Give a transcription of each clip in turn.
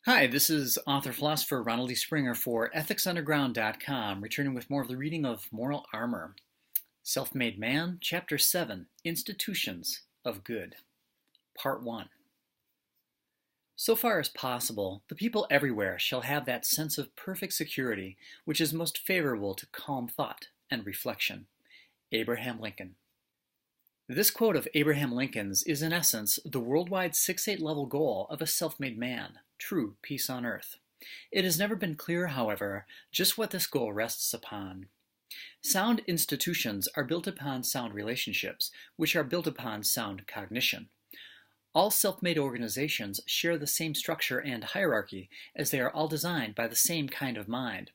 Hi, this is author-philosopher Ronald D. Springer for EthicsUnderground.com, returning with more of the reading of Moral Armor. Self-Made Man, Chapter 7, Institutions of Good, Part 1. So far as possible, the people everywhere shall have that sense of perfect security which is most favorable to calm thought and reflection. Abraham Lincoln. This quote of Abraham Lincoln's is in essence the worldwide 6-8 level goal of a self-made man, true peace on earth. It has never been clear, however, just what this goal rests upon. Sound institutions are built upon sound relationships, which are built upon sound cognition. All self-made organizations share the same structure and hierarchy, as they are all designed by the same kind of mind.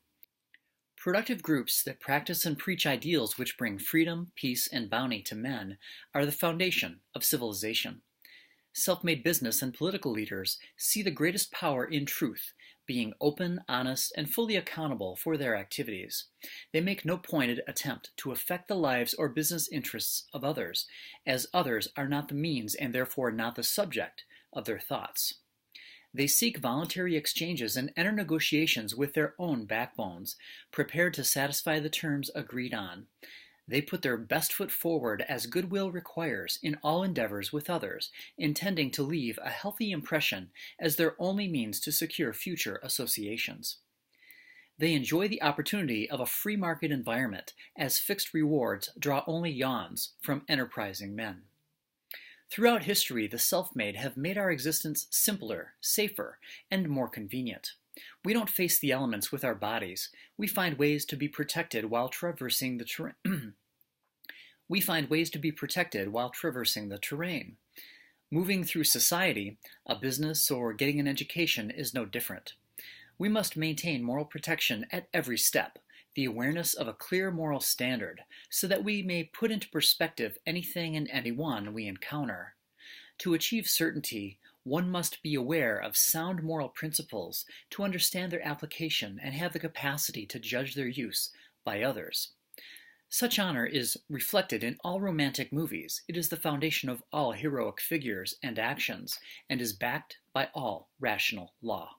Productive groups that practice and preach ideals which bring freedom, peace, and bounty to men are the foundation of civilization. Self-made business and political leaders see the greatest power in truth, being open, honest, and fully accountable for their activities. They make no pointed attempt to affect the lives or business interests of others, as others are not the means and therefore not the subject of their thoughts. They seek voluntary exchanges and enter negotiations with their own backbones, prepared to satisfy the terms agreed on. They put their best foot forward as goodwill requires in all endeavors with others, intending to leave a healthy impression as their only means to secure future associations. They enjoy the opportunity of a free market environment, as fixed rewards draw only yawns from enterprising men. Throughout history, the self-made have made our existence simpler, safer, and more convenient. We don't face the elements with our bodies. We find ways to be protected while traversing the terrain. Moving through society, a business, or getting an education is no different. We must maintain moral protection at every step, the awareness of a clear moral standard, so that we may put into perspective anything and anyone we encounter. To achieve certainty, one must be aware of sound moral principles to understand their application and have the capacity to judge their use by others. Such honor is reflected in all romantic movies. It is the foundation of all heroic figures and actions, and is backed by all rational law.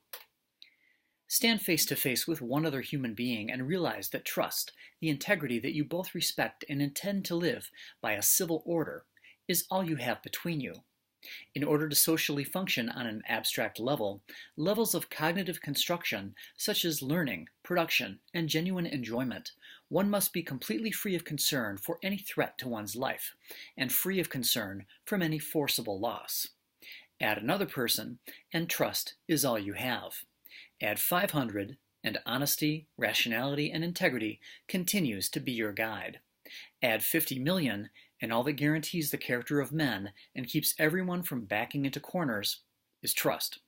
Stand face to face with one other human being and realize that trust, the integrity that you both respect and intend to live by a civil order, is all you have between you. In order to socially function on an abstract level, levels of cognitive construction, such as learning, production, and genuine enjoyment, one must be completely free of concern for any threat to one's life, and free of concern from any forcible loss. Add another person, and trust is all you have. Add 500, and honesty, rationality, and integrity continues to be your guide. Add 50 million, and all that guarantees the character of men and keeps everyone from backing into corners is trust.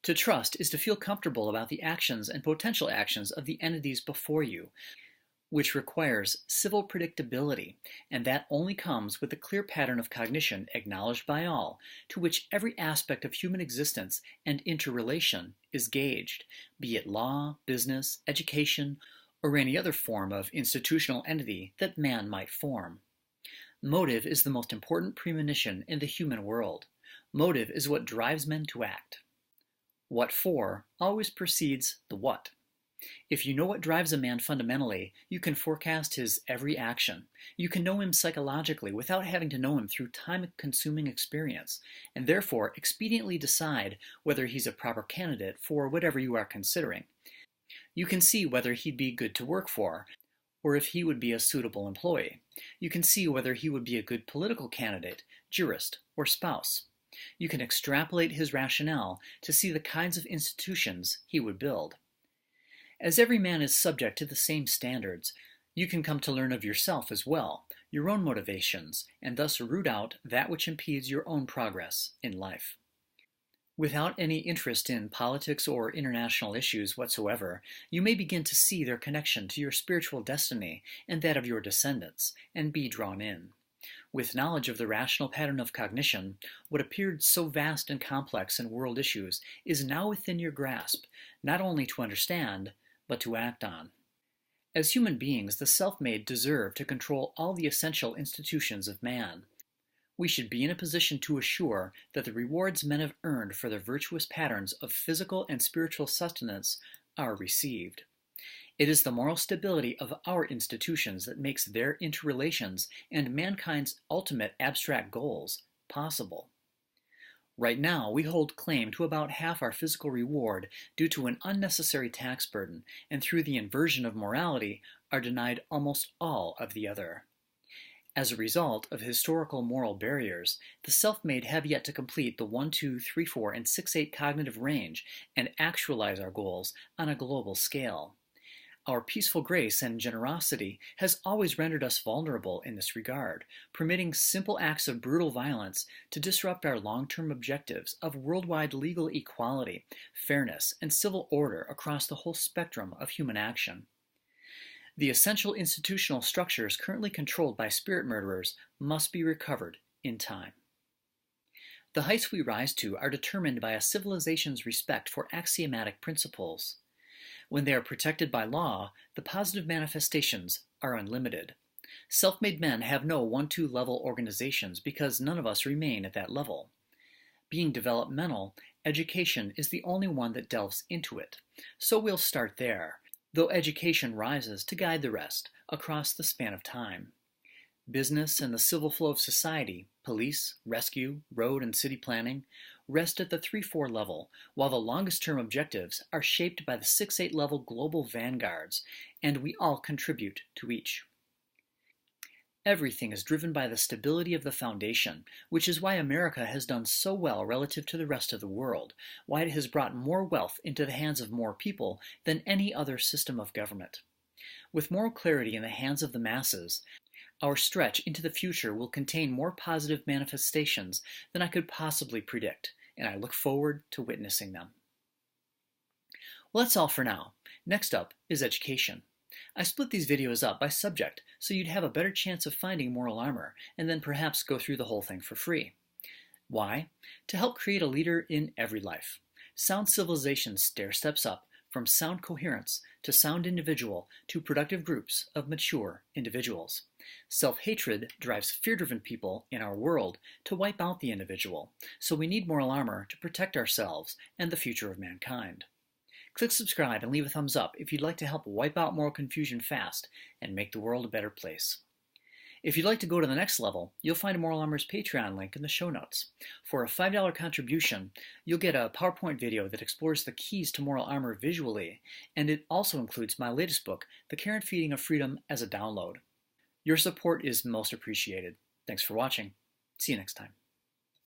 To trust is to feel comfortable about the actions and potential actions of the entities before you, which requires civil predictability, and that only comes with a clear pattern of cognition acknowledged by all, to which every aspect of human existence and interrelation is gauged, be it law, business, education, or any other form of institutional entity that man might form. Motive is the most important premonition in the human world. Motive is what drives men to act. What for always precedes the what. If you know what drives a man fundamentally, you can forecast his every action. You can know him psychologically without having to know him through time-consuming experience, and therefore expediently decide whether he's a proper candidate for whatever you are considering. You can see whether he'd be good to work for, or if he would be a suitable employee. You can see whether he would be a good political candidate, jurist, or spouse. You can extrapolate his rationale to see the kinds of institutions he would build. As every man is subject to the same standards, you can come to learn of yourself as well, your own motivations, and thus root out that which impedes your own progress in life. Without any interest in politics or international issues whatsoever, you may begin to see their connection to your spiritual destiny and that of your descendants, and be drawn in. With knowledge of the rational pattern of cognition, what appeared so vast and complex in world issues is now within your grasp, not only to understand, but to act on. As human beings, the self-made deserve to control all the essential institutions of man. We should be in a position to assure that the rewards men have earned for their virtuous patterns of physical and spiritual sustenance are received. It is the moral stability of our institutions that makes their interrelations and mankind's ultimate abstract goals possible. Right now, we hold claim to about half our physical reward due to an unnecessary tax burden, and through the inversion of morality, are denied almost all of the other. As a result of historical moral barriers, the self-made have yet to complete the 1, 2, 3, 4, and 6, 8 cognitive range and actualize our goals on a global scale. Our peaceful grace and generosity has always rendered us vulnerable in this regard, permitting simple acts of brutal violence to disrupt our long-term objectives of worldwide legal equality, fairness, and civil order across the whole spectrum of human action. The essential institutional structures currently controlled by spirit murderers must be recovered in time. The heights we rise to are determined by a civilization's respect for axiomatic principles. When they are protected by law, the positive manifestations are unlimited. Self-made men have no 1-2 level organizations because none of us remain at that level. Being developmental, education is the only one that delves into it, so we'll start there, though education rises to guide the rest across the span of time. Business and the civil flow of society, police, rescue, road and city planning, rest at the 3-4 level, while the longest-term objectives are shaped by the 6-8 level global vanguards, and we all contribute to each. Everything is driven by the stability of the foundation, which is why America has done so well relative to the rest of the world, why it has brought more wealth into the hands of more people than any other system of government. With moral clarity in the hands of the masses, our stretch into the future will contain more positive manifestations than I could possibly predict, and I look forward to witnessing them. Well, that's all for now. Next up is education. I split these videos up by subject so you'd have a better chance of finding moral armor, and then perhaps go through the whole thing for free. Why? To help create a leader in every life. Sound civilization stair-steps up from sound coherence to sound individual to productive groups of mature individuals. Self-hatred drives fear-driven people in our world to wipe out the individual, so we need moral armor to protect ourselves and the future of mankind. Click subscribe and leave a thumbs up if you'd like to help wipe out moral confusion fast and make the world a better place. If you'd like to go to the next level, you'll find Moral Armor's Patreon link in the show notes. For a $5 contribution, you'll get a PowerPoint video that explores the keys to moral armor visually, and it also includes my latest book, The Care and Feeding of Freedom, as a download. Your support is most appreciated. Thanks for watching. See you next time.